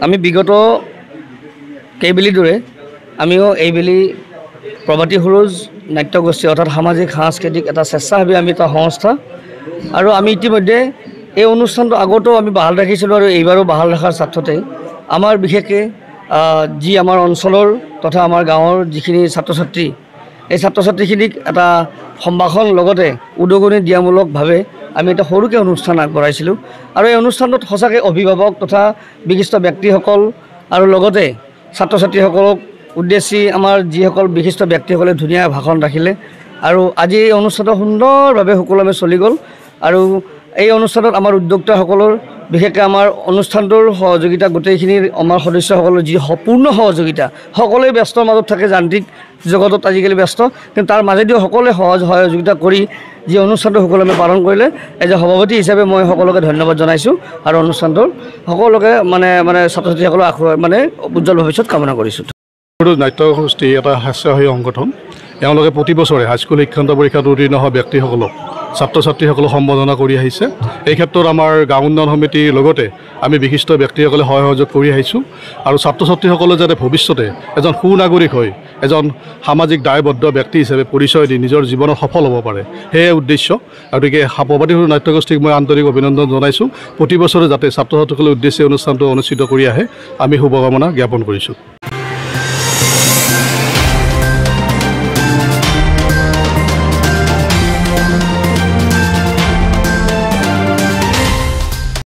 আমি বিগত কেইবেলি দৰে আমিও এইবেলি প্ৰভাতী সৰোজ নাট্যগোষ্ঠী অৰ্থাৎ সামাজিক সাংস্কৃতিক এটা স্বেচ্ছাসেৱী আমি এটা সংস্থা আৰু আমি ইতিমধ্যে এই অনুষ্ঠানটো আগতেও আমি বাহাল ৰাখিছিলোঁ আৰু এইবাৰো বাহাল ৰখাৰ স্বাৰ্থতে আমাৰ বিশেষকৈ যি আমাৰ অঞ্চলৰ তথা আমাৰ গাঁৱৰ যিখিনি ছাত্ৰ ছাত্ৰী এই ছাত্ৰ ছাত্ৰীখিনিক এটা সম্ভাষণ লগতে উদগনি দিয়ামূলকভাৱে আমি এটা সৰুকৈ অনুষ্ঠান আগবঢ়াইছিলোঁ আৰু এই অনুষ্ঠানটোত সঁচাকৈ অভিভাৱক তথা বিশিষ্ট ব্যক্তিসকল আৰু লগতে ছাত্ৰ ছাত্ৰীসকলক উদ্দেশ্যি আমাৰ যিসকল বিশিষ্ট ব্যক্তিসকলে ধুনীয়া ভাষণ ৰাখিলে আৰু আজি এই অনুষ্ঠানটো সুন্দৰভাৱে সুকলমে চলি গ'ল আৰু এই অনুষ্ঠানত আমাৰ উদ্যোক্তাসকলৰ বিশেষকৈ আমাৰ অনুষ্ঠানটোৰ সহযোগিতা গোটেইখিনিৰ আমাৰ সদস্যসকলৰ যি পূৰ্ণ সহযোগিতা সকলোৱে ব্যস্তৰ মাজত থাকে যান্ত্ৰিক জগতত আজিকালি ব্যস্ত কিন্তু তাৰ মাজেদিও সকলোৱে সহযোগিতা কৰি যি অনুষ্ঠানটো সুকলমে পালন কৰিলে এজন সভাপতি হিচাপে মই সকলোকে ধন্যবাদ জনাইছোঁ আৰু অনুষ্ঠানটোৰ সকলোকে মানে ছাত্ৰ ছাত্ৰীসকলৰ উজ্জ্বল ভৱিষ্যত কামনা কৰিছোঁ। নাট্যগোষ্ঠী এটা স্বেচ্ছাসেৱী সংগঠন এওঁলোকে প্ৰতি বছৰে হাইস্কুল শিক্ষান্ত পৰীক্ষাত উত্তীৰ্ণ হোৱা ব্যক্তিসকলক ছাত্ৰ ছাত্ৰীসকলক সম্বোধনা কৰি আহিছে। এই ক্ষেত্ৰত আমাৰ গাঁও উন্নয়ন সমিতিৰ লগতে আমি বিশিষ্ট ব্যক্তিসকলে সহযোগ কৰি আহিছোঁ আৰু ছাত্ৰ ছাত্ৰীসকলে যাতে ভৱিষ্যতে এজন সুনাগৰিক হৈ এজন সামাজিক দায়বদ্ধ ব্যক্তি হিচাপে পৰিচয় দি নিজৰ জীৱনত সফল হ'ব পাৰে সেয়ে উদ্দেশ্য। গতিকে প্ৰভাতী সৰোজ নাট্যগোষ্ঠীক মই আন্তৰিক অভিনন্দন জনাইছোঁ। প্ৰতি বছৰে যাতে ছাত্ৰ ছাত্ৰীসকলৰ উদ্দেশ্যে অনুষ্ঠানটো অনুষ্ঠিত কৰি আহে আমি শুভকামনা জ্ঞাপন কৰিছোঁ।